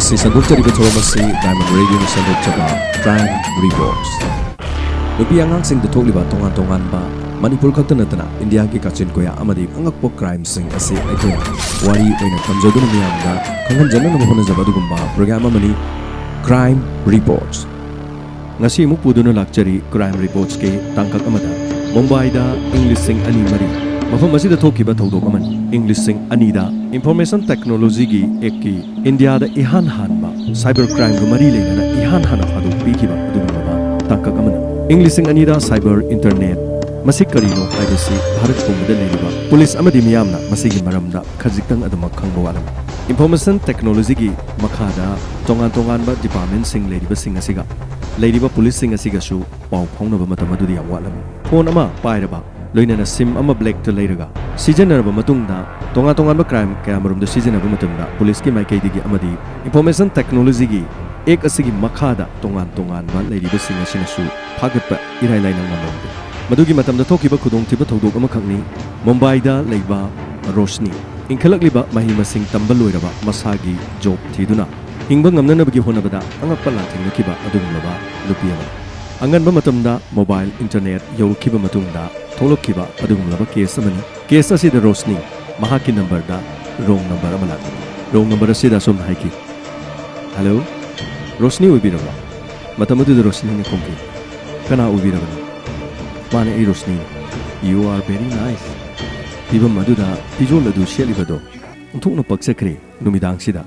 Masi sandok-chariba thoram asi Diamond Radio ni sandok-chaba Crime Reports. Nupi angangsing dathokliba tongan-tonganba Manipur khakta natana India ki kachin koya amadi angakpo crime sing asi aikoina wari oina kamjoduna miyamda khanghanjana na honajaba dugumba program amani Crime Reports. Ngasi mu puduna lakchari Crime Reports ke tangkak amada Mumbai da English sing ani mari mafam asida thokiba thodok amani English sing ani da information technology gi ekki India da ihan hanba cyber crime gu mari leina ihan hana hadu bikiba adugumba tangkak amana English sing ani da cyber internet Masik karino haibasi Bharat pumada leiriba police amadi miyamna masigi maramda khajikang adama khangba walam information technology gi makhada tongan ba department sing leiriba sing asiga leiriba police sing asiga su pau phongnaba matam adudi yam walam phone ama pairaba loinana sim ama black to leiraga seasonaba matungda tongan ba crime kamarum da seasonaba matamda police ki maikai digi amadi information technology gi ek asigi makhada tongan ba leiriba sing asina su phagatpa irai lainang mamamde Madugi matamda thokiba khudong thiba thodok amakhakni Mumbai da leiba Rosni inkhalakliba mahimasing tambal loiraba masagi job thiduna hingba ngamnanabagi honabada angappa lathingnakiba adugumlaba lupiama anganba matamda mobile internet yawkiba matungda tholokkiba adugumlaba case amani case asida Rosni mahaki number da wrong number amala wrong number asida som haiki hello Rosni ubiraba matamadu da Rosni ne kompi kana ubiraba Mane ai Rosni, you are very nice. Piba maduda pijol adu shelibado. Untuk no paksakre numidang sida.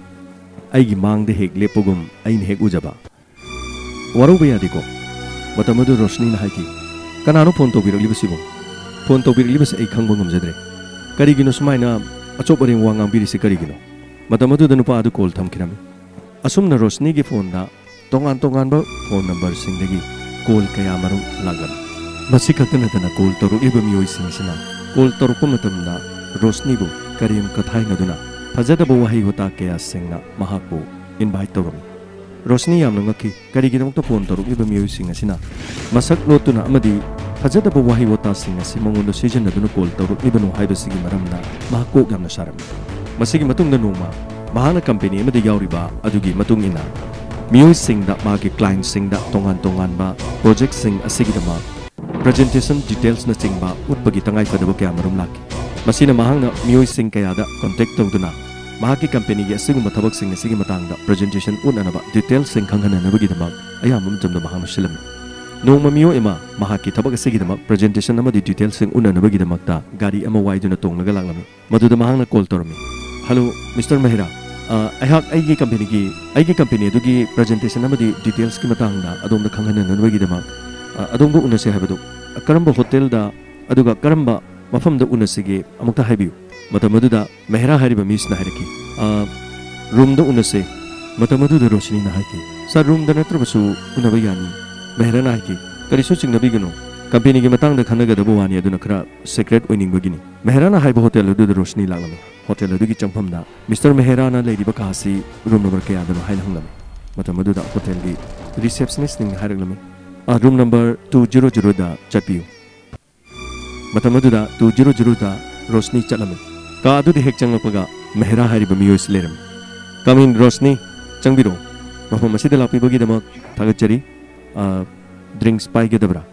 Aigi mang de hek lepogum ain hek ujaba. Waru baya diko. Matamadu Rosni na haiki. Kanano phone to birok libasibo. Phone to birok libas ai khangba ngamjadre. Karigino sumaina achopare wangang birisi karigino. Matamadu da nupa adu call thamkinami. Asumna Rosni gi phone da tongan ba phone number singdagi call kaya marum lagam. Masi kaktanatana call torukliba miyoi singsina call torukpa matamda Rosnibu karim kathai naduna fajadaba wahi hota kaya singna mahakbu invite torumi Rosni yamna ngaki karigidamukta phone torukliba miyoi singasina masak lotuna amadi fajadaba wahi hota singasi mangondo sijanaduna call torukliba no haibasigi maramna mahakok yamna sarami masigi matungda noma mahana company amadi yauriba adugi matungina miyoi singda magi client singda tongan ba project sing asigidama presentation details na chingba utpagi tangai fadaba kaya marum laki masina mahangna miyoi sing kaya da contact tawduna mahaki company gi asiguma thabak sing asigi matangda presentation unanaba details sing khanghana nabagi damak ayamam jamda mahangna silam nongma miyoi ema mahaki thabak asigi damak presentation amadi details sing unanabagi damakta gari ama waiduna tonglaga laklami maduda mahangna call tormi hello Mr. Mehra ayhak aigi company adugi presentation amadi details ki matangda adomda khanghana nabagi damak adongbo unase habadu karamba hotel da aduga karamba mafam da unasege amukta haibiu matamadu da Mehra hariba misna hariki room da unase matamadu da Rosni na haiki sa room da natrabasu unaba yani Mehra na haiki kariso chingnabi gano company gi matang da khanaga da bawani aduna khara secret oining bagini Mehra na haiba hotel adu da Rosni laglami hotel adu gi changpham da Mr. Mehra na leiriba kasi room number kaya da haina hanglami matamadu da hotel gi receptionist ning haraglami room number 200 da chatpiu matamadu da 200 da Rosni chalami ka adu de hek changlapaga Mehra hariba miyoi sleram kamin Rosni changbiro mafam asida lapi bagi damak thagachari drinks pai ge dabra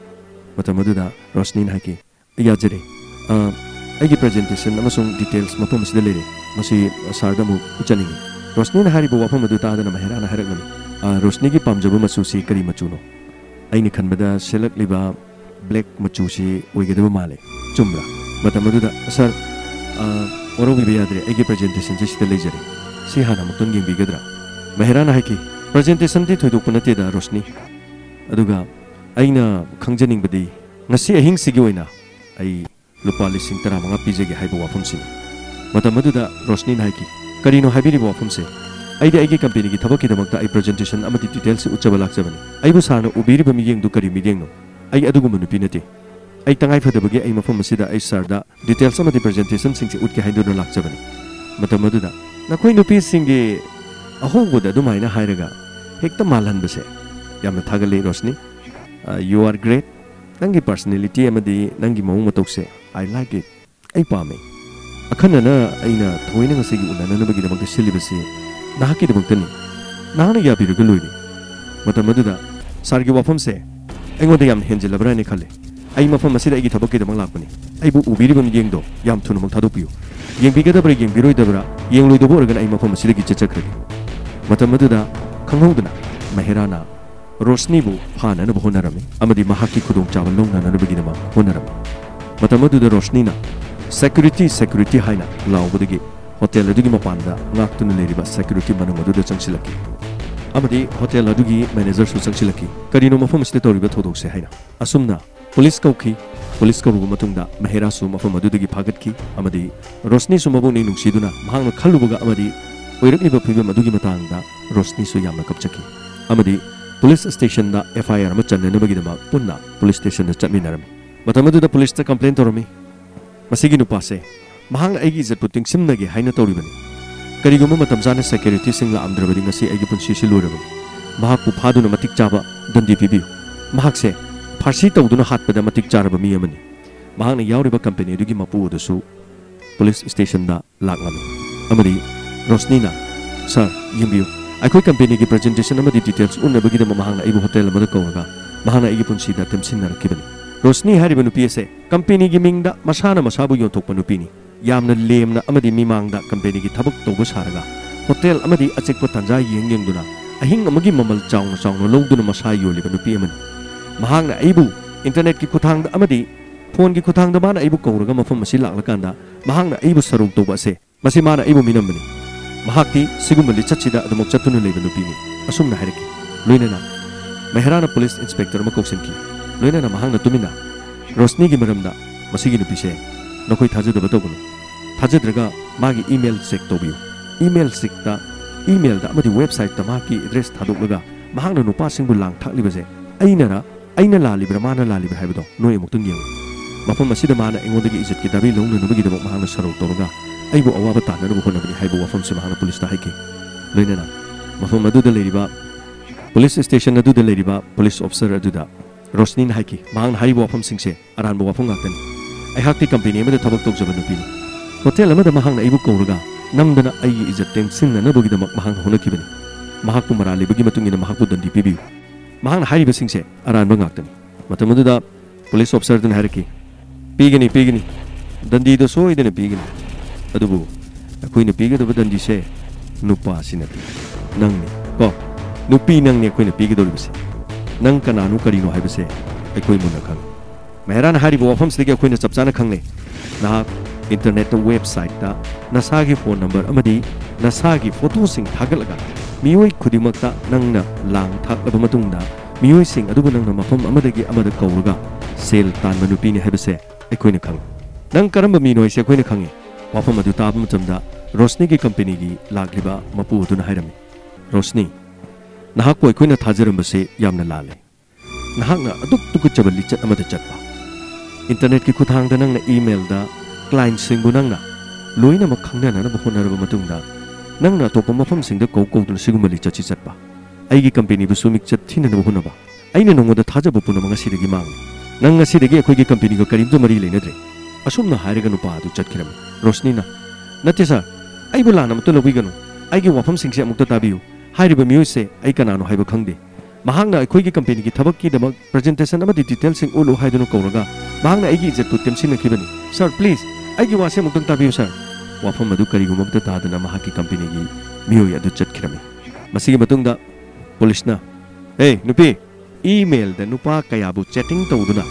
matamadu da Rosni na haki ya jere aigi presentation amasung details mafam asida lere masi sarda mu uchalingi Rosni na hariba wafam adu ta da Mehra na harakmani Rosni gi pamjaba machu si kari machuno aini khanbada selak liba black machu si oigedaba male chumra matamadu da sir oro bi yadre aigi presentation si sita lejare si hana mutun ging bigadra Mehra na haiki presentation ti thoidok panate da Rosni aduga aina khangjaning badi ngasi ahing sigi oina ai lupa lising tara manga pijege haiba wafum sin matamadu da Rosni na haiki karino habiri wafum se aidi aigi company gi thabaki damakta ai presentation amati details uchaba lakjabani aibu sarna ubiri ba miyeng du kari miyeng no ai adugum nupi nate ai tangai phadabagi ai mafam asida ai sarda details amati presentation singse utke haiduna lakjabani matamadu da nakoi nupi singi ahogoda dumaina hairaga hekta malhan base yamna thagale Rosni you are great nangi personality amadi nangi maung matokse I like it ai pame akhana na aina thoina ngasigi unana nabagi damakta silibase nahaki damakta ni nahana yabiruga loini matam aduda sar gi wafam se engoda yam henjilabra ni khale ai mafam asida igi thabak ki damang lakpani ai bu ubiribam yengdo yam thunu mak thadoppiu yengbigadabra yengbiroi yengloi organ ai mafam asida gi chachakre matam aduda khanghaudana maherana Rosni bu phana na bhonarami amadi mahaki khudong chawal longna na bagi dama honarami matam aduda Rosni na security haina laubudagi hotel adugi mapanda ngaktuna leriba security manung aduda changsilaki amadi hotel adugi manager su changsilaki karino mafam asida toriba thodok se haina asumna police kaurugu matungda mahera su mafam adudagi phagatki amadi Rosni su mabuni nungsiduna mahangna khallubaga amadi oirakniba phibam adugi matangda Rosni su yamna kapchaki amadi police station da FIR ama channa bagi dama punna police station da chatminarami matamadu da police ta complaint torami masigi nupa se mahang aigi izat puting simnagi haina toribani kariguma matamjana security singla amdrabadi ngasi aigi punsi silurabani mahak pu phaduna matik chaba dandi pibiu mahak se farsi tawduna hatpada matik charaba mi amani mahang na yauriba company dugi mapu dasu police station da laklami amadi Rosnina sir yimbiu Aku company ki presentation amadi details unna bagi da mahangna ibu hotel amada kauraga mahangna igi punsi da temsinna rakibani Rosni hariba nupi ase company gi mingda masana masabu yontokpa nupini yamna lemna amadi mimangda company gi thabak toba saraga hotel amadi achekpa tanja yengduna ahing amagi mamal chawna longduna masa yoliba nupi amani mahangna ibu internet ki kuthangda amadi phone ki kuthangda mana ibu kauraga mafam masi laklakanda mahangna ibu saruk toba ase masi mana ibu minamani Mahaki sigumali chachida adamok chatunu leba nupini asumna hariki loinana Mehrana police inspector makoksenki loinana mahangna tumina Rosni gi maramda masigi nupise nokoi thajadaba togunu thajadraga magi email check tobiu email sikta email da amadi website ta maki address thadoklaga mahangna nupa singbu lang thaklibase aina lalibra mana lalibra haibado noi muktung yeng mafam masida mana engodagi izat ki dabi longna nubagi dabok mahangna sarok tobaga aibu awaba tana na bukhona bani haibu wafam se mahana police ta haike loinana mafam adu da leriba police station adu da leriba police officer adu da Rosni na haike mahang haibu wafam singse aran bu wafam ngakten ai hakti company amada thabak tok jaban nupini hotel amada mahang na aibu kauruga namdana ai izat tensin na bugi da mahang hona kibani mahak pu marali bugi matungina mahak pu dandi pibiu mahang haibu singse aran bu ngakten matamadu da police officer dun hariki pigini dandi do so idene pigini adubu akoina pigada dandi se nupa sinati nangni ko nupi nangni akoina pigada libse nang kananu karino haibse akoi muna khang meran haribo wafam sigi akoina chapchana khangle na internet ta website ta nasagi phone number amadi nasagi photo sing thagalaga mioi khudimakta nangna lang thaklaba matungda mioi sing adubu nangna mafam amadagi amada kauruga sel tan manupi ni haibse akoina khang nang karamba minoi se akoina khangi wafam adu tab matamda Rosni ki company gi lagliba mapu duna hairami Rosni nahak ko akoina thajaramba se yamna lale nahakna aduk tuk chabali chat amada chatpa internet ki khuthang da nangna email da client sing bunangna loina ma khangna na ba honaraba matungda nangna topa mafam sing da kau dun sigumali chachi chatpa aigi company bu sumik chat thina na honaba aina nongoda thajaba punama ngasirigi mang nang ngasirigi akoigi company ga karimdo mari leinadre asumna hairiga nupa adu chatkirami Rosni na nati sir ai bulana matu lobiganu aigi wafam singse amukta tabiu hairiba miuse ai kanano haiba khangde mahangna aikoigi company gi thabak ki damak presentation amadi details sing ulu haidunu kauraga mahangna aigi ijat pu temsina kibani sir please aigi wase amukta tabiu sir wafam adu kariguma mukta tadana mahaki company gi mioi adu chatkirami masigi matungda police na hey nupi email da nupa kayabu chatting tawduna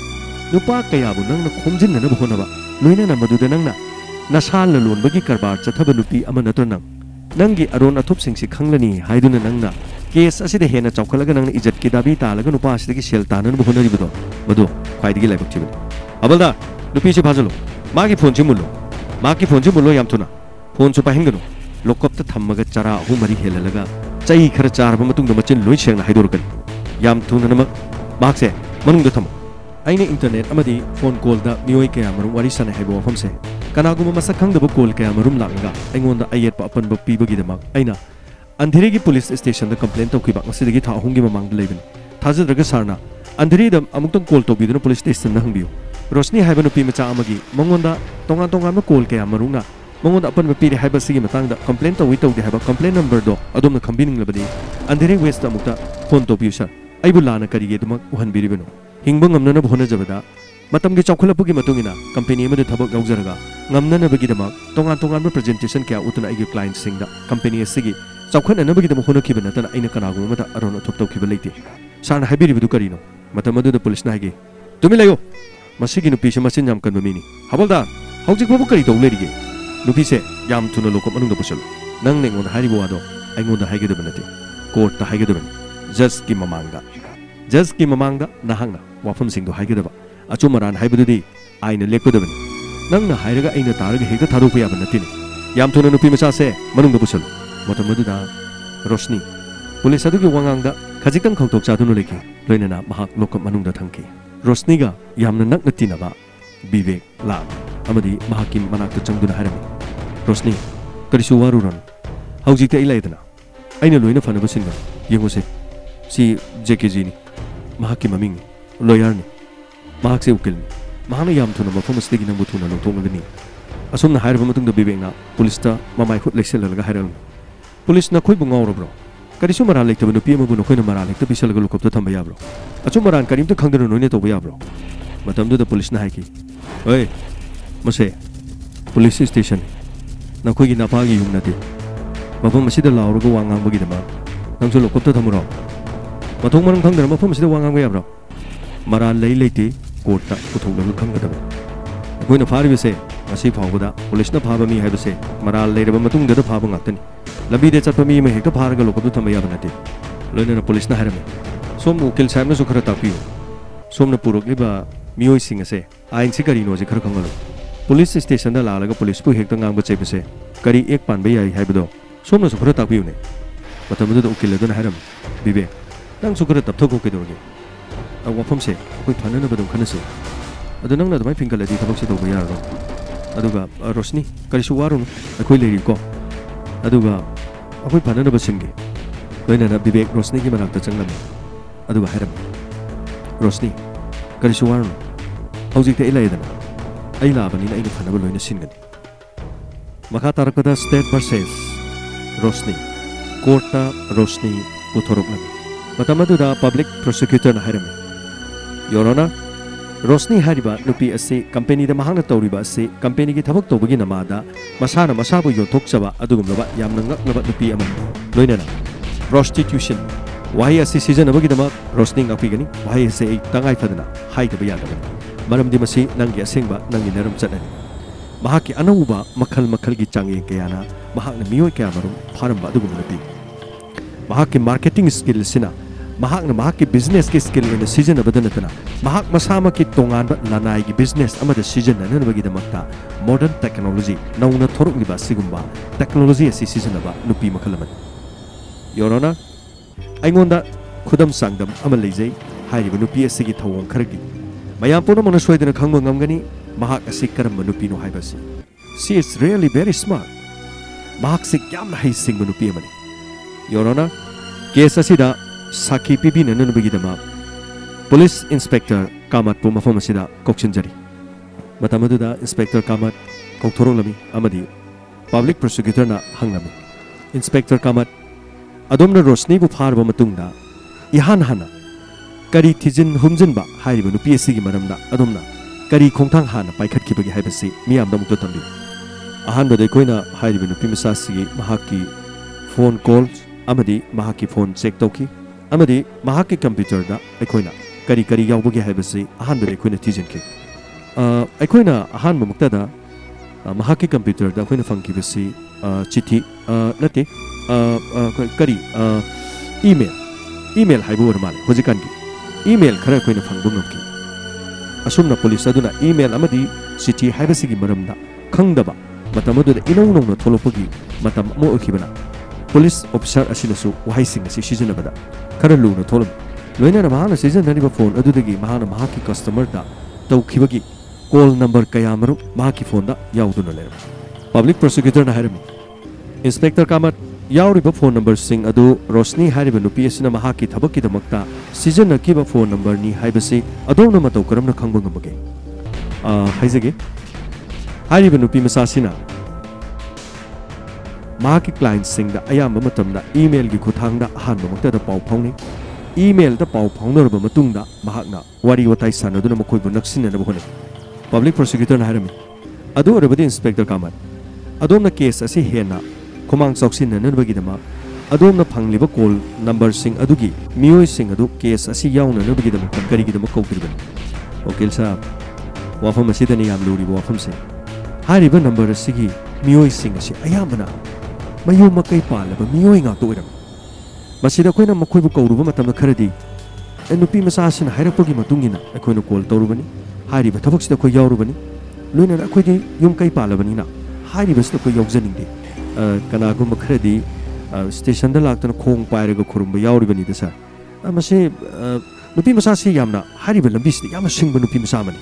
nupa kayabu nangna khomjin na bahonaba loina na maduda nangna nasal lon bagi karbar chathaba nupi amana to nangi aron athup singsi khanglani haiduna nangna case asida hena chawkhalaga nangna ijat ki dabi talaga nupa asidagi sel tanan bahonari bido madu khwaidigi laibak chibi abalda nupi se bhajalo magi phone chi mullo yam thuna phone chu pahinganu lokop ta thammaga chara hu mari helalaga chai khara charba matungda machin loi sengna haidorkan yam thuna namak makse manungda thamo aina internet amadi phone call da mioi kaya marum wari sana haibo wafamse kanaguma masak khangdaba call kaya marum langa aingonda ayet pa apan ba pibagi damak aina andhirigi police station da complaint tawkiba ngasidagi tha ahungi mamangda leibani thajadraga sarna andhiri da amuktang call tawbiduna police station na hangbiu Rosni haiba nupi macha amagi mangonda tongan ma call kaya marunga mangonda apan ba piri haiba sigi matangda complaint tawi tawdi haiba complaint number do adumna khambining labadi अंधेरे वेस्ट अमुक्ता phone तौबियु sir आइबु लाना करिगेदमक उहनबिरिबनो हिंबा ngamnana होनजबदा मतमगे चौखलपुगी मतुंगिना कंपनी अमदे थबक यावजरगा ngamnanabagidamक tongan tongan presentation kya utuna aigi client singda company asigi चौखननबगीदमक होनखिबा नतना आइना कनागुम मता अरोन थोपतौखिबा लेते सारना हाइबिरिबदु करिनो मतमदुदा पुलिस ना हाइगे तुमि लायो मसिगी नुपीसे मसिन याम कनबा मिनी हबलदार हौजिक बाबु करि तौ लेरिगे नुपीसे याम थुना लोकप मनुंगदा पुसलो नंग नेंगोन हारिबो वादो आइगोंदा हाइगेदबा नते कोर्ट ता हाइगेदबा जज की ममांगदा नहांगना वाफम सिंगदो हाइगेदबा अचुमरान हाइबदुदी आइना लेपदबनी नंगना हाइरगा आइना तारगा हेक्ता थादोक याबा नतिने याम थुना नुपी मचासे मनुंगदा पुसलो मतमदुदा रोशनी पुलिस अदुगी वांगांगदा खजिकम खौतोक चादुनु लेखि लोइनना महाक लोकप मनुंगदा थंखि रोशनीगा यामना नकना तिनबा विवेक लाल अमदी महाकी मनाक्ता चंगदुना हारमी रोशनी करिसु वारुरन हौजिकते इलाइदना आइना लोइना फनबा सिंगा येंगोसे सी जेकेजी नि महाकी ममिंग लॉयर नि महाक से उकिल नि महाना याम थुना मफम असदगी नंबु थुना लोथोंगनी असुमना हाइरबा मतुंगदा विवेकना पुलिसता ममाय खुद लेक्सेललगा हाइरल पुलिस ना खोइबु ngawrobro करिसु मरान लेक्तबा नुपी अमबु नखोइना मरान लेक्ता पिसलगा लोकपता थंबा याब्रो अचु मरान करिमता खंगदन नोइने तोबा याब्रो मतमदुदा पुलिस ना हाइकी ओए मसे पुलिस स्टेशन नखोइगी नापागी युम नते मफम असिदा लावरगा वांगांबगी दमा नंसु लोकपता थमुरो मथों मरम खंगदन मफम असिदा वांगांबा याब्रो मरान लई लेते कोर्टता पुथोलगा खंगदबा अखोइना फारिबसे असी फावबदा पुलिसना फाबा मी हाइबसे मराल लेरबा मतुंगदा फाबा ngakतनी लंबीदे चटपा मी में हेक्ता फारगा लोकपदु थंबा याबा नते लोइनना पुलिसना हारमे सोम उकिल साहबना सु खरा तापियो सोमना पुरोकलिबा मियोय सिंग असे आइन से करिनो जे खरा खंगलो पुलिस स्टेशन दा लालगा पुलिस पु हेक्ता ngamga चेबसे करी एक पानबे याई हाइबदो सोमना सु खरा तापियो ने मतमदु उकिल दना हारम बिबे नंग सु खरा तपथो कोकेदोगे आ वफमसे कोइ थानना बदम खनसे अदु नंगना दमाय फिंगलदि थबकसे तोबा यारो अदुगा रोशनी करिसु वारुनु अखोइ लेरिको अदुगा अखोइ फाननबा सिंगे लोइनना विवेक रोशनी की मनाक्ता चंगलम अदुगा हाइरम रोशनी करिसु वारुनु हौजिकते इलाइदना आई लाबनिना आइना फानबा लोइना सिनगनि मखा तारकदा स्टेट वर्सेस रोशनी कोर्टा रोशनी पुथोरकलम मतमदुदा पब्लिक प्रोसिक्यूटर ना हाइरम योर रोशनी हारिबा नुपी असे कंपनी दा महांगना तौरिबा असे कंपनी की थबक तौबगी नमादा मसाना मसाबु योथोकचबा अदुगुमबा यामना ngaknaba नुपी अमन लोइनना प्रोस्टिट्यूशन वाही असे सिजनबगी दमा रोशनी ngakpigani वाही असे तंगाई फदना हाइदबा यादबा मरमदि मसी नंगी असेंगबा नंगी नरम चटनी महाकी अनौबा मखल मखल की चांगे कयाना महाकना मियोय कया मरुम फारमबा अदुगुम नुपी महाकी मार्केटिंग स्किल सिना महाकना महाकी बिजनेस की स्किल इन सीजन बदनतना महाक मसामा की तोंगानबा लानाई की बिजनेस अमदा सीजन ननबगी दमक्ता मॉडर्न टेक्नोलॉजी नौना थोरकलिबा सिगुम्बा टेक्नोलॉजी असि सीजनबा नुपी मखलमन योरोना आइगोंदा खुदम सांगदम अमा लेजै हाइरिबा नुपी असिगी थवों खरगी मयाम पुनमना सोइदना खंगबा ngamgani महाक असि करम नुपीनो हाइबसि सी इज रियली वेरी स्मार्ट महाक से यामना हाइ सिंगबा नुपी अमनि योरोना केस असिदा साखी पीबी ननबगीदमा पुलिस इंस्पेक्टर कामत पु मफम असिदा कोक्चिनजरी मतमदुदा इंस्पेक्टर कामत कौथोरलमी अमदी पब्लिक प्रोसिक्यूटर ना हंगलमी इंस्पेक्टर कामत अदोमना रोशनी बु फारबा मतुंगदा इहान हाना करी थिजिन हुमजिनबा हाइरिबा नुपी असिगी मरमदा अदोमना करी खोंथांग हाना पाइखटखिबगी हाइबसि मियामदा मुक्तो तंबी अहानबदे कोइना हाइरिबा नुपी मसासिगी महाकी फोन कॉल्स अमदी महाकी फोन चेक तौकी अमदी महाकी कंप्यूटर दा अखोइना करी करी यावबगी हाइबसि अहानबदे अखोइना थिजिनखि अखोइना अहानबा मुक्तदा महाकी कंप्यूटर दा अखोइना फंखिबसि चिठी नते करी ईमेल हाइबो वरमाल होजिकानगी ईमेल खरा अखोइना फंगबो ngamki असुमना पुलिस अदुना ईमेल अमदी चिठी हाइबसिगी मरमदा खंगदबा मतमदुदा इनौ नौना थोलोपगी मतम अमो ओखिबना पुलिस ऑफिसर असिनसु वहाइसिंग असि सिजनबदा खरा लुना थोलम लोइना महाना सिजनरिबा फोन अदुदगी महाना महाकी कस्टमर दा तौखिबगी कॉल नंबर कयामरु महाकी फोन दा याउदुना लेर पब्लिक प्रोसिक्यूटर ना हाइरमी इंस्पेक्टर कामत याउरिबा फोन नंबर सिंग अदु रोशनी हाइरिबा नुपी असिना महाकी थबकी दमक्ता सिजनकिबा फोन नंबर नि हाइबसि अदोना मतौ करमना खंगबा ngambage हाइजगे हाइरिबा नुपी मसासिना mahaki client singda ayamba matamda email gi khuthangda ahanba makta da pau phongni email da pau phongnarba matungda mahakna wari watai sanaduna makhoibu naksinna na bhone public prosecutor na harami adu orabadi inspector kamat adomna case asi hena khomang choksin na nabagi dama adomna phangliba call number sing adugi mioi sing adu case asi yauna nabagi dama kari gi dama kokriban okil sa wafam asi dani yam luri wafam se hariba number asigi mioi sing asi ayamana mayu makai palaba mioi nga to iram masida koina makhoi bu kauruba matamna kharadi nupi masa asin hairapagi matungina akoina call torubani hariba thabak sida koi yaurubani loina akhoi di yum kai palabani na hariba sida koi yaujaningde kana gum kharadi station da laktana khong pairaga khurumba yauribani da sa amase nupi masa si yamna hariba lambi sida yam singba nupi masa mani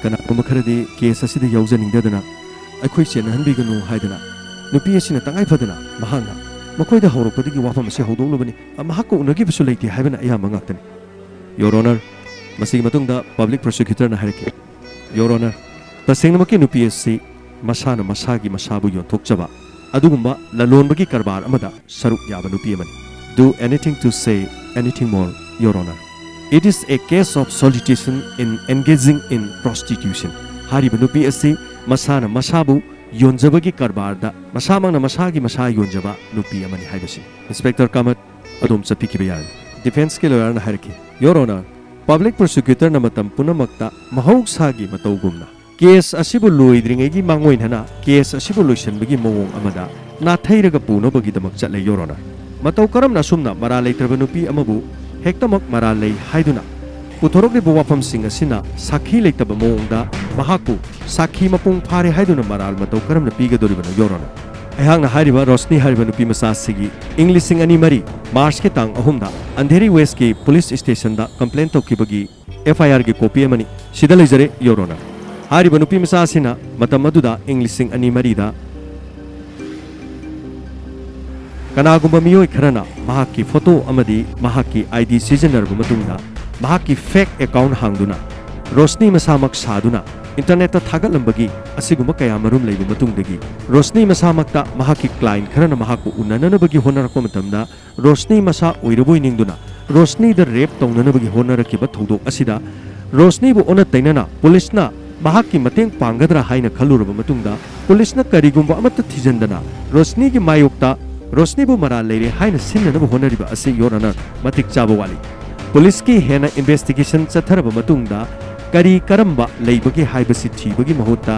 kana gum kharadi case asida yaujaningde dana akhoi chen hanbi ganu haidana nupi asina tangai phadana mahanga makoida hauropadi gi wafam ase hodolubani mahakko unagi bisu leiti haibana ayama ngaktani your honor masigi matungda public prosecutor na harike your honor tasengna nupi ase masana masagi masabu yonthokchaba adugumba lalonbagi karbar amada saruk yaba nupi amani do anything to say anything more your honor it is a case of solicitation in engaging in prostitution hariba nupi ase masana masabu yonjabagi karbarda masamangna masagi masa yonjaba nupi amani haibasi inspector kamat adom chapikiba yar defense ke lawyer na harike your honor public prosecutor na matam punamakta mahogsagi matawgumna case asibu loidringegi mangoinhana case asibu loisanbagi mawong amada na thairaga punobagi damak chatle your honor mataw karamna sumna maralai trabanupi amabu hektamak maralai haiduna puthorokli wafam sing asina sakhi leitaba mawongda mahaku sakhi mapung phare haiduna maral mataw karamna pigadoribana your honor ayhangna hariba rosni hariba nupi masa sigi english sing ani mari march ke tang ahumda andheri west ki police station da complaint tokibagi fir gi copy amani sida leijare your honor hariba nupi masa asina matam aduda english sing ani mari da kanagumba miyoi kharana mahaki photo amadi mahaki id seasoner gu matungda mahaki fake account hangduna rosni masamak saduna internet thagalambagi asiguma kaya marum leibu matungdagi rosni masamakta mahaki client kharana mahaku unananabagi honarakpa matamda rosni masa oiraboi ningduna rosni da rape taunanabagi honarakiba thodok asida rosni bu ona tainana police na mahaki mateng pangadra haina khaluraba matungda police na karigumba amata thijandana rosni gi mayokta rosni bu mara leire haina sinnanabu honariba ase your honor matik chaba wali police ki hena investigation chatharaba matungda kari karamba leibagi haibasi thibagi mahutta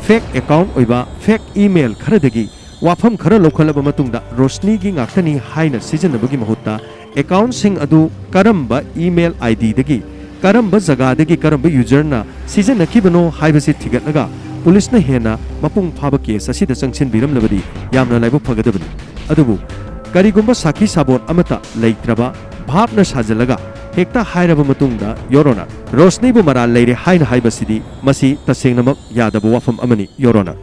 fake account oiba fake email kharadagi wafam khara lokhalaba matungda rosni gi ngaktani haina sijanabagi mahutta account sing adu karamba email id dagi karamba jaga dagi karamba user na sijanakibano haibasi thigatnaga police na hena mapung phaba case asida changsin biram labadi yamna laibu phagadabani adubu karigumba sakhi sabon amata leitraba bhapna sajalaga hekta hairaba matungda your honor rosni bu maral leire haina haibasidi masi tasengnamak yadabu wafam amani your honor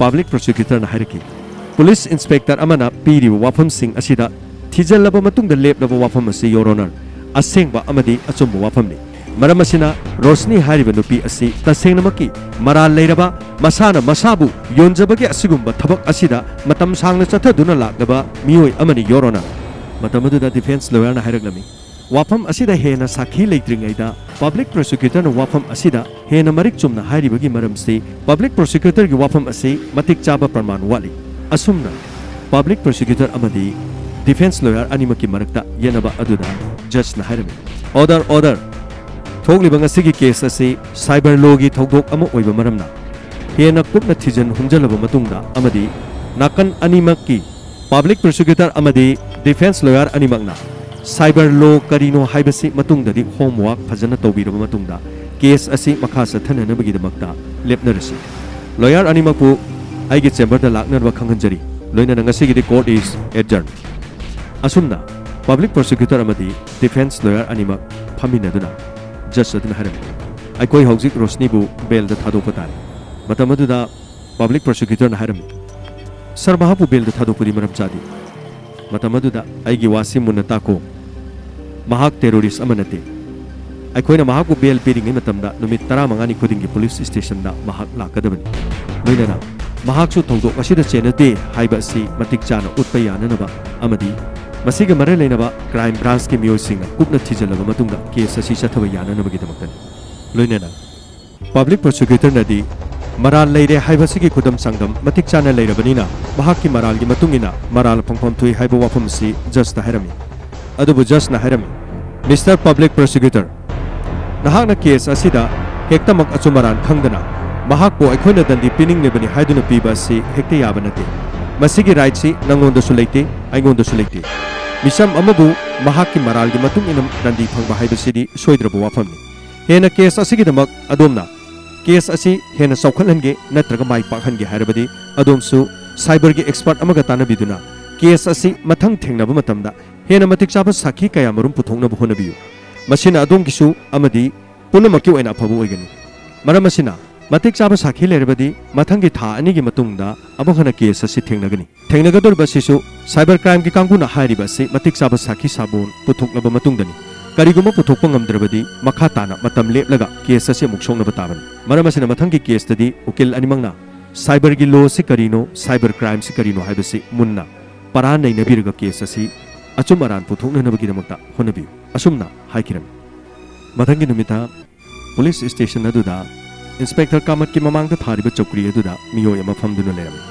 public prosecutor na hairiki police inspector amana piri wafam sing asida thijallaba matungda leplaba wafam asi your honor asengba amadi achumba wafam ni maram asina rosni hariba nupi asi tasengnamakki maral leiraba masana masabu yonjabagi asigumba thabak asida matam sangna chathaduna laknaba miyoi amani your honor matamaduda defense lawyer na hairaklami wafam asida hena sakhi leitringaida public prosecutor na wafam asida hena marik chumna hairibagi maramse public prosecutor gi wafam ase matik chaba praman wali asumna public prosecutor amadi defense lawyer animaki marakta yenaba aduda judge na hairami order thogliba ngasigi case ase cyber law gi thogdok ama oiba maramna hena kupna thijan humjalaba matungda amadi nakan animaki public prosecutor amadi defense lawyer animakna cyber law karino haibasi matungdadi homework phajana tawbiraba matungda case asi makha sathananabagi damakta lepnarasi lawyer animakpu aigi chamber da laknarba khanghanjari loina nangasi gi court is adjourned asumna public prosecutor amadi defense lawyer animak phaminaduna judge aduna haram aikoi hojik rosni bu bail da thadokpa tare matamaduda public prosecutor na haram sir mahapu bail da thadokpuri maram chadi matamaduda aigi wasim munata ko mahak terrorist amanate aikoina mahaku bail piringi matamda numit 15 ni khudingi police station da mahak lakadabani loinana ꯃꯍꯥꯛꯁꯨ ꯊꯧꯗꯣꯛ ꯑꯁꯤꯗ ꯆꯦꯟꯅꯗꯦ ꯍꯥꯏꯕ ꯑꯁꯤ ꯃꯇꯤꯛ ꯆꯥꯅ ꯎꯠꯄ ꯌꯥꯅꯅꯕ ꯑꯃꯗꯤ ꯃꯁꯤꯒ ꯃꯔꯤ ꯂꯩꯅꯕ ꯀ꯭ꯔꯥꯏꯝ ꯕ꯭ꯔꯥꯟꯆꯀꯤ ꯃꯤꯑꯣꯏꯁꯤꯡꯅ ꯀꯨꯞꯅ ꯊꯤꯖꯤꯜꯂꯕ ꯃꯇꯨꯡꯗ ꯀꯦꯁ ꯑꯁꯤ ꯆꯠꯊꯕ ꯌꯥꯅꯅꯕꯒꯤꯗꯃꯛꯇꯅꯤ ꯂꯣꯏꯅꯅ ꯄꯕ꯭ꯂꯤꯛ ꯄ꯭ꯔꯣꯁꯤꯀ꯭ꯌꯨꯇꯔꯅꯗꯤ ꯃꯔꯥꯜ ꯂꯩꯔꯦ ꯍꯥꯏꯕꯁꯤꯒꯤ ꯈꯨꯗꯝ ꯆꯥꯡꯗꯝ ꯃꯇꯤꯛ ꯆꯥꯅ ꯂꯩꯔꯕꯅꯤꯅ ꯃꯍꯥꯛꯀꯤ ꯃꯔꯥꯜꯒꯤ ꯃꯇꯨꯡꯏꯟꯅ ꯃꯔꯥꯜ ꯐꯪꯐꯝ ꯊꯣꯛꯏ ꯍꯥꯏꯕ ꯋꯥꯐꯝ ꯑꯁꯤ ꯖꯖꯇ ꯍꯥꯏꯔꯝꯃꯤ ꯑꯗꯨꯕꯨ ꯖꯖꯅ ꯍꯥꯏꯔꯝꯃꯤ ꯃꯤꯁꯇꯔ ꯄꯕ꯭ꯂꯤꯛ ꯄ꯭ꯔꯣꯁꯤꯀ꯭ꯌꯨꯇꯔ ꯅꯍꯥꯛꯅ ꯀꯦꯁ ꯑꯁꯤꯗ ꯍꯦꯛꯇꯃꯛ ꯑꯆꯨꯝ ꯑꯔꯥꯟ ꯈꯪꯗꯅ ꯃꯍꯥꯛꯄꯨ ꯑꯩꯈꯣꯏꯅ ꯗꯟꯗꯤ ꯄꯤꯅꯤꯡꯂꯤꯕꯅꯤ ꯍꯥꯏꯗꯨꯅ ꯄꯤꯕ ꯑꯁꯤ ꯍꯦꯛꯇ ꯌꯥꯕ ꯅꯠꯇꯦ ꯃꯁꯤꯒꯤ ꯔꯥꯏꯠꯁꯤ ꯅꯉꯣꯟꯗꯁꯨ ꯂꯩꯇꯦ ꯑꯩꯉꯣꯟꯗꯁꯨ ꯂꯩꯇꯦ ꯃꯤꯁꯝ ꯑꯃꯕꯨ ꯃꯍꯥꯛꯀꯤ ꯃꯔꯥꯜꯒꯤ ꯃꯇꯨꯡꯏꯟꯅ ꯗꯟꯗꯤ ꯐꯪꯕ ꯍꯥꯏꯕꯁꯤꯗꯤ ꯁꯣꯏꯗ꯭ꯔꯕ ꯋꯥꯐꯝꯅꯤ ꯍꯦꯟꯅ ꯀꯦꯁ ꯑꯁꯤꯒꯤꯗꯃꯛ ꯑꯗꯣꯝꯅ ꯀꯦꯁ ꯑꯁꯤ ꯍꯦꯟꯅ ꯆꯥꯎꯈꯠꯍꯟꯒꯦ ꯅꯠꯇ꯭ꯔꯒ ꯃꯥꯏ ꯄꯥꯛꯍꯟꯒꯦ ꯍꯥꯏꯔꯕꯗꯤ ꯑꯗꯣꯝꯁꯨ ꯁꯥꯏꯕꯔꯒꯤ ꯑꯦꯛꯁꯄꯔꯠ ꯑꯃꯒ ꯇꯥꯟꯅꯕꯤꯗꯨꯅ ꯀꯦꯁ ꯑꯁꯤ ꯃꯊꯪ ꯊꯦꯡꯅꯕ ꯃꯇꯝꯗ ꯍꯦꯟꯅ ꯃꯇꯤꯛ ꯆꯥꯕ ꯁꯥꯈꯤ ꯀꯌꯥ ꯃꯔꯨꯝ ꯄꯨꯊꯣꯛꯅꯕ ꯍꯣꯠꯅꯕꯤꯌꯨ ꯃꯁꯤꯅ ꯑꯗꯣꯝꯒꯤꯁꯨ ꯑꯃꯗꯤ ꯄꯨꯝꯅꯃꯛꯀꯤ ꯑꯣꯏꯅ ꯑꯐꯕ ꯑꯣꯏꯒꯅꯤ ꯃꯔꯝ ꯑꯁꯤꯅ ꯃꯇꯤꯛ ꯆꯥꯕ ꯁꯥꯈꯤ ꯂꯩꯔꯕꯗꯤ ꯃꯊꯪꯒꯤ ꯊꯥ 2ꯒꯤ ꯃꯇꯨꯡꯗ ꯑꯃꯨꯛ ꯍꯟꯅ ꯀꯦꯁ ꯑꯁꯤ ꯊꯦꯡꯅꯒꯅꯤ ꯊꯦꯡꯅꯒꯗꯧꯔꯤꯕ ꯑꯁꯤꯁꯨ ꯁꯥꯏꯕꯔ ꯀ꯭ꯔꯥꯏꯝꯒꯤ ꯀꯥꯡꯕꯨꯅ ꯍꯥꯏꯔꯤꯕ ꯑꯁꯤ ꯃꯇꯤꯛ ꯆꯥꯕ ꯁꯥꯈꯤ ꯁꯥꯕꯣꯟ ꯄꯨꯊꯣꯛꯂꯕ ꯃꯇꯨꯡꯗꯅꯤ ꯀꯔꯤꯒꯨꯝꯕ ꯄꯨꯊꯣꯛꯄ ꯉꯝꯗ꯭ꯔꯕꯗꯤ ꯃꯈꯥ ꯇꯥꯅ ꯃꯇꯝ ꯂꯦꯞꯂꯒ ꯀꯦꯁ ꯑꯁꯤ ꯑꯃꯨꯛ ꯁꯣꯛꯅꯕ ꯇꯥꯕꯅꯤ ꯃꯔꯝ ꯑꯁꯤꯅ ꯃꯊꯪꯒꯤ ꯀꯦꯁꯇꯗꯤ ꯎꯀꯤꯜ ꯑꯅꯤꯃꯛꯅ ꯁꯥꯏꯕꯔꯒꯤ ꯂꯣꯁꯤ ꯀꯔꯤꯅꯣ ꯁꯥꯏꯕꯔ ꯀ꯭ꯔꯥꯏꯝꯁꯤ ꯀꯔꯤꯅꯣ ꯍꯥꯏꯕꯁꯤ ꯃꯨꯟꯅ ꯄꯔꯥ ꯅꯩꯅꯕꯤꯔꯒ ꯀꯦꯁ ꯑꯁꯤ ꯑꯆꯨꯝ ꯑꯔꯥꯟ ꯄꯨꯊꯣꯛꯅꯅꯕꯒꯤꯗꯃꯛꯇ ꯍꯣꯠꯅꯕꯤꯌꯨ ꯑꯁꯨꯝꯅ ꯍꯥꯏꯈꯤꯔꯝꯃꯤ ꯃꯊꯪꯒꯤ ꯅꯨꯃꯤꯠꯇ ꯄꯨꯂꯤꯁ ꯁ꯭ꯇꯦꯁꯟ ꯑꯗꯨꯗ इंस्पेक्टर कामत की ममांग थारीब चौकरी अदुदा मियोय अमा फमदुना लेरमे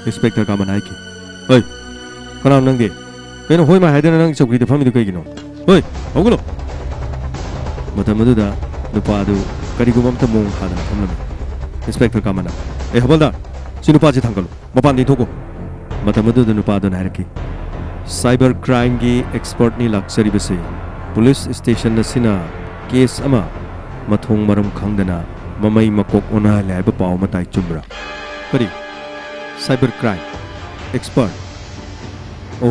इंस्पेक्टर कामत हाइकी ओय कना नंगे कनो होय मा हाइदना नंग चौकरी द फमिदु कइगिनो ओय होगलो मतमदुदा नुपादु करिगुबम त मोंग हादना फमलमे इंस्पेक्टर कामना ए हबलदार सि नुपाजे थांगलो मपान दि थोको मतमदुदा नुपादु नारकी साइबर क्राइम की एक्सपर्ट नि लक्सरी बसे पुलिस स्टेशन नसिना केस अमा मथोंग मरम खंगदना ममई मकोक ओना लाइब पाव मताई चुमरा करी साइबर क्राइम एक्सपर्ट ओ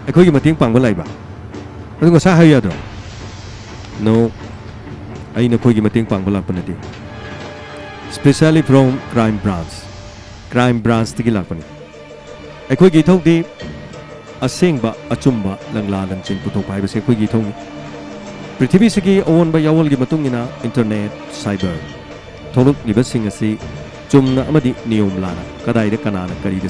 अखोई मतिंग पांगबा लाइबा अदु ngasa हाय यादो नो आई नखोई मतिंग पांगबा लाप नदि स्पेशली फ्रॉम क्राइम ब्रांच तिगी लापनी अखोई गी थौदी असेंगबा अचुम्बा लंगला लंचिन पुथोक हाइबसे अखोई गी थौनी पृथ्वी से अवोनब यावल की इंटरनेट साइबर थोलुक्लिबसिंग असि चुमना अमदि नियम लाना कदाइदे कनाना करीदे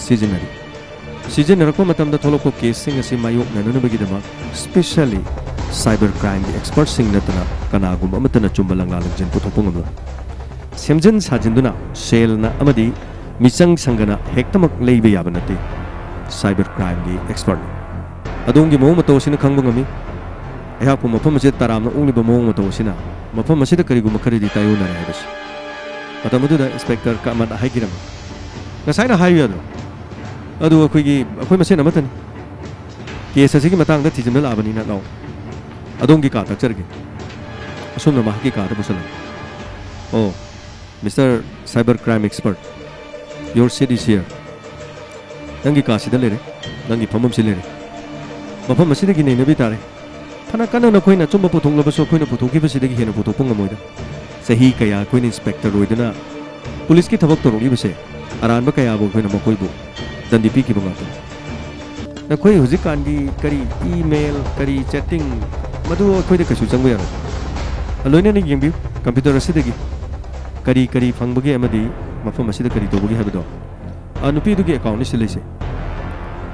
सिजनरको मतमदा थोलको केसिंग असि मायोकननबगिदमा स्पेशली साइबर क्राइम की एक्सपर्ट सिंग नतना कनागुम अमतना चुम्बा लंगला लंजिन पुथोकपंगम सेमजन साजिंदुना सेलना अमदि मिचंग संगना हेक्तमक लेइबे याबा नते साइबर क्राइम की एक्सपर्ट अदोंगी मो मतोसिन खंगबंगमी अयापु मफम से तरामना उंगलिबा मोंग मतोसिना मफम असिदा करिगुम खरिदि तायोनारे हाइबसि मतमदुदा इंस्पेक्टर कामत हाइगिरम नसाइना हाइयादो अदु अखोई मसेन अमतन केस असिगी मतांगदा थिजमल लाबनिना लाव अदोंगी का तक्चरगे असुमना माहकी का दबसल ओ mister cyber crime expert your seat is here नंगी का सिदा लेरे नंगी फमम सि लेरे मफम असिदगी नेनबि तारे फना कना नखोइना चुम्बा पुथोंलबसो अखोइना पुथोकिबसिदगी हेना पुथोकपंगमोइदा सही कया अखोइना इंस्पेक्टर ओइदना पुलिस की थबक तोरलिबसे अरानबा कयाबो अखोइना मखोइबो दंदी पिकिबो गातो नखोइ हुजिकानगी करी ईमेल करी चैटिंग मदु अखोइदा कछु चंगबो यारो लोइना येंबिउ कंप्यूटर असिदगी करी फंगबगे अमदी मफम असिदा करी तोबगे हाबदो नुपीदुगी अकाउंट नि सिलेसे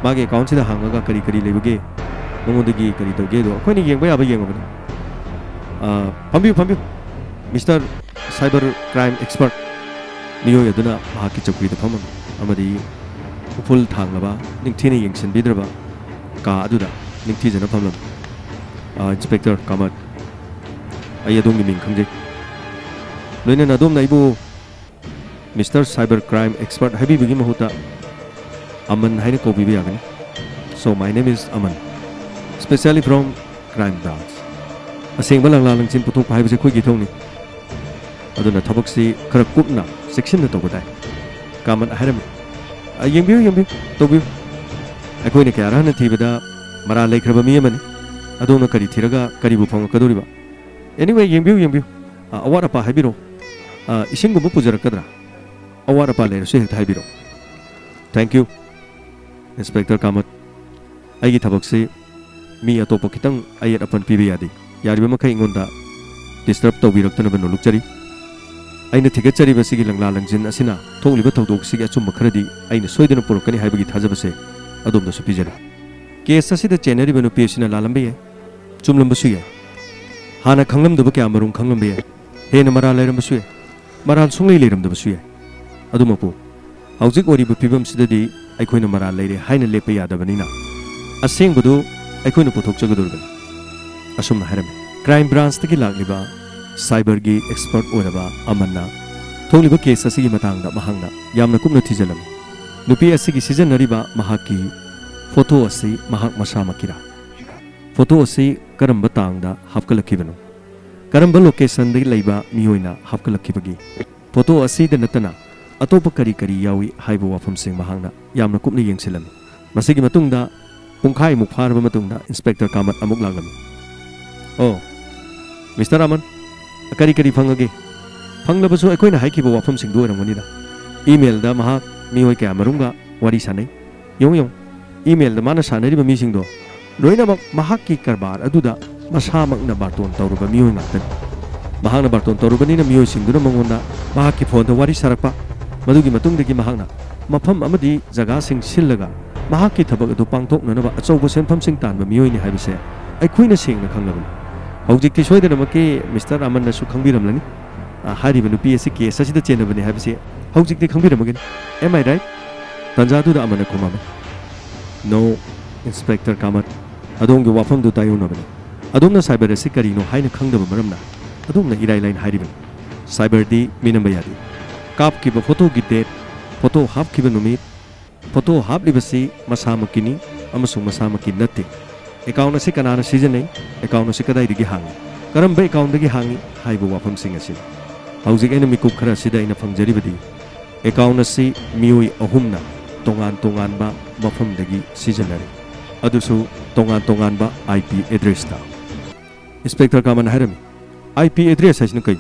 मागे अकाउंट सिदा हांगागा करी लेबगे मंगोदगी करी तोगे दो अखोइनि येंबा याबा येंगबने फंबिउ मिस्टर साइबर क्राइम एक्सपर्ट नियो यदुना माकी चौकरी द फमम अमदी उफुल थांगलबा निंगथिने येंगसिनबिद्रबा का अदुदा निंगथिजना फमलम इंस्पेक्टर कामत आई अदोंगी मिंग खंजे लोइना अदोम नाइबो मिस्टर साइबर क्राइम एक्सपर्ट हाइबिबगी महुता अमन हाइने कोबिबे यागनी so my name is Aman specially from crime branch असेंबा लंगला लंचिन पुथोक हाइबसे खोइगी थौनी अदुना थबकसी खर कुपना सेक्शन तौबदाय कामन हाइरम येंबिउ तौबिउ अखोइने क्या रहन थीबदा मरा लेखरबा मी अमनी अदोना करी थिरगा करीबु फंगकदोरिबा एनीवे येंबिउ अवार अपा हाइबिरो इसिंगुबु पुजरकदरा अवार अपा लेरसु हेक्ता हाइबिरो थैंक यू इंस्पेक्टर कामत आइगी थबकसी मी अतोप खितंग अयत अपन पीबे यादी यारिबा मखै इंगोंदा डिस्टर्ब तौबिरक्तनबा नोलुकचरी ꯑꯩꯅ ꯊꯤꯒꯠꯆꯔꯤꯕꯁꯤꯒꯤ ꯂꯪꯂꯥ ꯂꯪꯖꯤꯟ ꯑꯁꯤꯅ ꯊꯣꯛꯂꯤꯕ ꯊꯧꯗꯣꯛꯁꯤꯒꯤ ꯑꯆꯨꯝꯕ ꯈꯔꯗꯤ ꯑꯩꯅ ꯁꯣꯏꯗꯅ ꯄꯨꯔꯛꯀꯅꯤ ꯍꯥꯏꯕꯒꯤ ꯊꯥꯖꯕꯁꯦ ꯑꯗꯣꯝꯗꯁꯨ ꯄꯤꯖꯔꯤ ꯀꯦꯁ ꯑꯁꯤꯗ ꯆꯦꯟꯅꯔꯤꯕ ꯅꯨꯄꯤ ꯑꯁꯤꯅ ꯂꯥꯜꯂꯝꯕ ꯌꯥꯏ ꯆꯨꯝꯂꯝꯕꯁꯨ ꯌꯥꯏ ꯍꯥꯟꯅ ꯈꯪꯂꯝꯗꯕ ꯀꯌꯥ ꯃꯔꯨꯝ ꯈꯪꯂꯝꯕ ꯌꯥꯏ ꯍꯦꯟꯅ ꯃꯔꯥꯜ ꯂꯩꯔꯝꯕꯁꯨ ꯌꯥꯏ ꯃꯔꯥꯜ ꯁꯨꯡꯂꯩ ꯂꯩꯔꯝꯗꯕꯁꯨ ꯌꯥꯏ ꯑꯗꯨꯃꯛꯄꯨ ꯍꯧꯖꯤꯛ ꯑꯣꯏꯔꯤꯕ ꯐꯤꯕꯝꯁꯤꯗꯗꯤ ꯑꯩꯈꯣꯏꯅ ꯃꯔꯥꯜ ꯂꯩꯔꯦ ꯍꯥꯏꯅ ꯂꯦꯞꯄ ꯌꯥꯗꯕꯅꯤꯅ ꯑꯁꯦꯡꯕꯗꯨ ꯑꯩꯈꯣꯏꯅ ꯄꯨꯊꯣꯛꯆꯒꯗꯧꯔꯤꯕꯅꯤ ꯑꯁꯨꯝꯅ ꯍꯥꯏꯔꯝꯃꯤ ꯀ꯭ꯔꯥꯏꯝ ꯕ꯭ꯔꯥꯟꯆꯇꯒꯤ ꯂꯥꯛꯂꯤꯕ ꯁꯥꯏꯕꯔꯒꯤ ꯑꯦꯛꯁꯄꯔꯠ ꯑꯣꯏꯔꯕ ꯑꯃꯟꯅ ꯊꯣꯛꯂꯤꯕ ꯀꯦꯁ ꯑꯁꯤꯒꯤ ꯃꯇꯥꯡꯗ ꯃꯍꯥꯛꯅ ꯌꯥꯝꯅ ꯀꯨꯞꯅ ꯊꯤꯖꯤꯜꯂꯝꯃꯤ ꯅꯨꯄꯤ ꯑꯁꯤꯒꯤ ꯁꯤꯖꯤꯟꯅꯔꯤꯕ ꯃꯍꯥꯛꯀꯤ ꯐꯣꯇꯣ ꯑꯁꯤ ꯃꯍꯥꯛ ꯃꯁꯥꯃꯛꯀꯤꯔꯥ ꯐꯣꯇꯣ ꯑꯁꯤ ꯀꯔꯝꯕ ꯇꯥꯡꯗ ꯍꯥꯞꯀꯠꯂꯛꯈꯤꯕꯅꯣ ꯀꯔꯝꯕ ꯂꯣꯀꯦꯁꯟꯗꯒꯤ ꯂꯩꯕ ꯃꯤꯑꯣꯏꯅ ꯍꯥꯞꯀꯠꯂꯛꯈꯤꯕꯒꯦ ꯐꯣꯇꯣ ꯑꯁꯤꯗ ꯅꯠꯇꯅ ꯑꯇꯣꯞꯄ ꯀꯔꯤ ꯀꯔꯤ ꯌꯥꯎꯏ ꯍꯥꯏꯕ ꯋꯥꯐꯝꯁꯤꯡ ꯃꯍꯥꯛꯅ ꯌꯥꯝꯅ ꯀꯨꯞꯅ ꯌꯦꯡꯁꯤꯜꯂꯝꯃꯤ ꯃꯁꯤꯒꯤ ꯃꯇꯨꯡꯗ ꯄꯨꯡꯈꯥꯏꯃꯨꯛ ꯐꯥꯔꯕ ꯃꯇꯨꯡꯗ ꯏꯟꯁꯄꯦꯛꯇꯔ ꯀꯥꯃꯠ ꯑꯃꯨꯛ ꯂꯥꯛꯂꯝꯃꯤ ꯑꯣ ꯃꯤꯁꯇꯔ ꯑꯃꯟ ꯀꯔꯤ ꯀꯔꯤ ꯐꯪꯉꯒꯦ ꯐꯪꯂꯕꯁꯨ ꯑꯩꯈꯣꯏꯅ ꯍꯥꯏꯈꯤꯕ ꯋꯥꯐꯝꯁꯤꯡꯗꯨ ꯑꯣꯏꯔꯝꯒꯅꯤꯗ ꯏꯃꯦꯜꯗ ꯃꯍꯥꯛ ꯃꯤꯑꯣꯏ ꯀꯌꯥ ꯃꯔꯨꯝꯒ ꯋꯥꯔꯤ ꯁꯥꯟꯅꯩ ꯌꯦꯡꯉꯨ ꯏꯃꯦꯜꯗ ꯃꯥꯅ ꯁꯥꯟꯅꯔꯤꯕ ꯃꯤꯁꯤꯡꯗꯣ ꯂꯣꯏꯅꯃꯛ ꯃꯍꯥꯛꯀꯤ ꯀꯔꯕꯥꯔ ꯑꯗꯨꯗ ꯃꯁꯥꯃꯛꯅ ꯕꯥꯔꯇꯣꯟ ꯇꯧꯔꯨꯕ ꯃꯤꯑꯣꯏ ꯉꯥꯛꯇꯅꯤ ꯃꯍꯥꯛꯅ ꯕꯥꯔꯇꯣꯟ ꯇꯧꯔꯨꯕꯅꯤꯅ ꯃꯤꯑꯣꯏꯁꯤꯡꯗꯨꯅ ꯃꯉꯣꯟꯗ ꯃꯍꯥꯛꯀꯤ ꯐꯣꯟꯗ ꯋꯥꯔꯤ ꯁꯥꯔꯛꯄ ꯃꯗꯨꯒꯤ ꯃꯇꯨꯡꯗꯒꯤ ꯃꯍꯥꯛꯅ ꯃꯐꯝ ꯑꯃꯗꯤ ꯖꯒꯥꯁꯤꯡ ꯁꯤꯜꯂꯒ ꯃꯍꯥꯛꯀꯤ ꯊꯕꯛ ꯑꯗꯨ ꯄꯥꯡꯊꯣꯛꯅꯅꯕ ꯑꯆꯧꯕ ꯁꯦꯟꯐꯝꯁꯤꯡ ꯇꯥꯟꯕ ꯃꯤꯑꯣꯏꯅꯤ ꯍꯥꯏꯕꯁꯦ ꯑꯩꯈꯣꯏꯅ ꯁꯦꯡꯅ ꯈꯪꯂꯕꯅꯤ ꯍꯧꯖꯤꯛꯇꯤ ꯁꯣꯏꯗꯅꯃꯛꯀꯤ ꯃꯤꯁꯇꯔ ꯑꯃꯟꯅꯁꯨ ꯈꯪꯕꯤꯔꯝꯂꯅꯤ ꯍꯥꯏꯔꯤꯕ ꯅꯨꯄꯤ ꯑꯁꯤ ꯀꯦꯁ ꯑꯁꯤꯗ ꯆꯦꯟꯅꯕꯅꯤ ꯍꯥꯏꯕꯁꯤ ꯍꯧꯖꯤꯛꯇꯤ ꯈꯪꯕꯤꯔꯝꯃꯒꯅꯤ ꯑꯦꯝ ꯑꯥꯏ ꯔꯥꯏꯠ ꯇꯟꯖꯥꯗꯨꯗ ꯑꯃꯟꯅ ꯈꯨꯝꯃꯝꯃꯤ ꯅꯣ ꯏꯟꯁꯄꯦꯛꯇꯔ ꯀꯥꯃꯠ ꯑꯗꯣꯝꯒꯤ ꯋꯥꯐꯝꯗꯨ ꯇꯥꯏꯌꯣꯟꯅꯕꯅꯤ ꯑꯗꯣꯝꯅ ꯁꯥꯏꯕꯔ ꯑꯁꯤ ꯀꯔꯤꯅꯣ ꯍꯥꯏꯅ ꯈꯪꯗꯕ ꯃꯔꯝꯅ ꯑꯗꯣꯝꯅ ꯏꯔꯥꯏ ꯂꯥꯏꯅ ꯍꯥꯏꯔꯤꯕꯅꯤ ꯁꯥꯏꯕꯔꯗꯤ ꯃꯤꯅꯝꯕ ꯌꯥꯗꯦ ꯀꯥꯞꯈꯤꯕ ꯐꯣꯇꯣꯒꯤ ꯗꯦꯠ ꯐꯣꯇꯣ ꯍꯥꯞꯈꯤꯕ ꯅꯨꯃꯤꯠ ꯐꯣꯇꯣ ꯍꯥꯞꯂꯤꯕꯁꯤ ꯃꯁꯥꯃꯛꯀꯤꯅꯤ ꯑꯃꯁꯨꯡ ꯃꯁꯥꯃꯛꯀꯤ ꯅꯠꯇꯦ ꯑꯦꯀꯥꯎꯟ ꯑꯁꯤ ꯀꯅꯥꯅ ꯁꯤꯖꯤꯟꯅꯩ ꯑꯦꯀꯥꯎꯟ ꯑꯁꯤ ꯀꯗꯥꯏꯗꯒꯤ ꯍꯥꯡꯏ ꯀꯔꯝꯕ ꯑꯦꯀꯥꯎꯟꯗꯒꯤ ꯍꯥꯡꯏ ꯍꯥꯏꯕ ꯋꯥꯐꯝꯁꯤꯡ ꯑꯁꯤꯅꯤ ꯍꯧꯖꯤꯛ ꯑꯩꯅ ꯃꯤꯀꯨꯞ ꯈꯔ ꯑꯁꯤꯗ ꯑꯩꯅ ꯐꯪꯖꯔꯤꯕꯗꯤ ꯑꯦꯀꯥꯎꯟ ꯑꯁꯤ ꯃꯤꯑꯣꯏ ꯑꯍꯨꯝꯅ ꯇꯣꯉꯥꯟ ꯇꯣꯉꯥꯟꯕ ꯃꯐꯝꯗꯒꯤ ꯁꯤꯖꯤꯟꯅꯔꯤ ꯑꯗꯨꯁꯨ ꯇꯣꯉꯥन तोंगानबा IP एड्रेस इंस्पेक्टर कामन हायरमी IP एड्रेस हाइसिना कई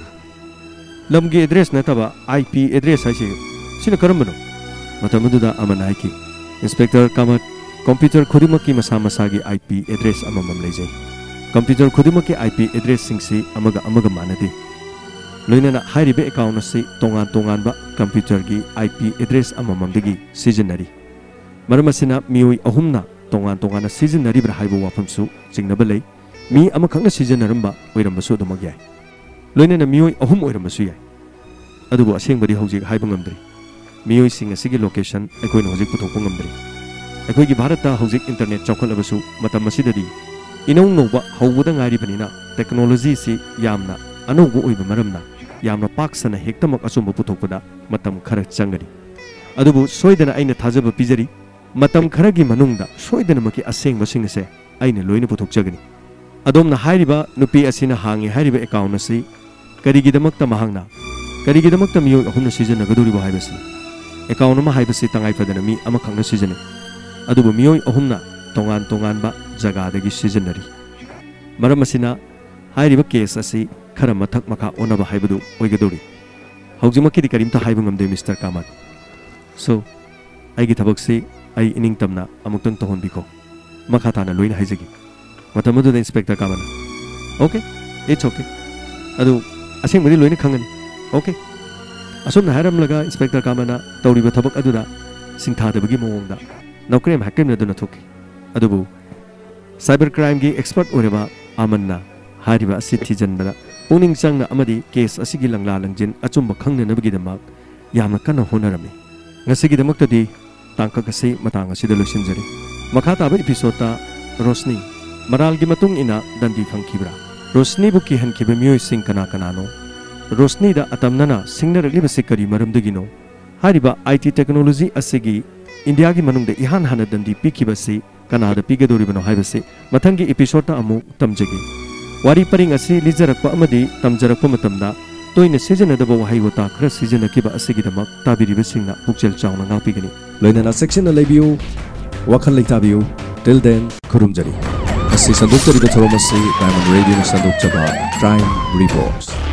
लमगी एड्रेस नतबा IP एड्रेस हाइसे सिना करमबनो मतमदुदा अमन हाइकी इंस्पेक्टर कामन कंप्यूटर खुदिमकी मसा मसागी IP एड्रेस अममम लेजै कंप्यूटर खुदिमकी IP एड्रेस सिंगसी अमगा अमगा मानदे लोइनना हाइरिबे अकाउंट असी तोंगान तोंगानबा कंप्यूटर की IP एड्रेस अमममदगी सिजनरी मरमसिना मियोई अहुमना तोंगान तोंगान सिजनरीब्रा हाइबो वाफमसु चिंगनबा लै मी अमखंगना सिजनरंबा ओइरंबसु दमग याय लोइनना मियोई अहुम ओइरंबसु याय अदुबो असेंबदि हौजिक हाइबो ngамद्रि मियोई सिंग असिगी लोकेशन अखोइन हौजिक पुथोकपो ngамद्रि अखोइगी भारतता हौजिक इंटरनेट चौखलबसु मतम असिददि इनौ नौबा हौबदा ngाइरिबनिना टेक्नोलॉजी सि यामना अनौबो ओइबा मरमना यामना पाक्सना हेक्तमक अचुंबा पुथोकपदा मतम खरा चंगरि अदुबु सोइदना आइना थाजबा पिजरि मतम खरगी मनुंगदा सोइदनमकी असेंगबसिंग से आइना लोइना पुथोकजगनि अदोमना हाइरिबा नुपी असिना हांगे हाइरिबा अकाउंट असि करिगिदमक्ता महांगना करिगिदमक्ता मियोय अहुमना सिजनगदुरिबा हाइबसि अकाउंट अमा हाइबसि तंगाइफदना मी अमखंगना सिजने अदुबु मियोय अहुमना तोंगान तोंगानबा जगादगी सिजनरी मरम असिना हाइरिबा केस असि खरा मथक मखा ओनबा हाइबदु ओइगदोरि हौजिमक्किदि करिमता हाइबा ngamदे मिस्टर कामत सो आइगी थबकसि आई इनिंग तमना अमुक्तंग तोहनबिको मखा ताना लोइना हाइजगी मतमदुदा इंस्पेक्टर कामना ओके इट्स ओके अदु असेंबदि लोइना खंगनी ओके असुमना हाइरमलगा इंस्पेक्टर कामना तौरिबा थबक अदुदा सिंथादबगी मवंगदा नौकरेम हाकिमना दुना थोकी अदुबु साइबर क्राइम की एक्सपर्ट ओरेबा आमन्ना हारिबा असि थिजनबदा पुनिंग चंगना अमदि केस असिगी लंगला लंजिन अचुंबा खंगननबगिदमक यामना कन्ना होनरमे ngasigidamakta tangkak asi matang asida loisinjari makha taba episode Rosni maralgi matung ina dandi phangkhibra Rosni bu kihankiba miyoi sing kana kanano Rosni da atamnana singnaragli kari maramdagino hariba IT technology asigi India gi manungda ihan hana dandi pikibasi kanada pigadoribano haibase mathangi episode ta amu tamjagi wari paring asi lijarakpa amadi tamjarakpa matamda तोइने सिजनदबो वहाई वता खरा सिजनकिबा असिगिदमक ताबिरिबसिंगना पुक्चेल चावना गापिगनि लोइनना section labio वखन लेताबियो till then खुरुमजरी असि संदुक्तरिबा थरोमसि diamond radio संदुक्चबा crime reports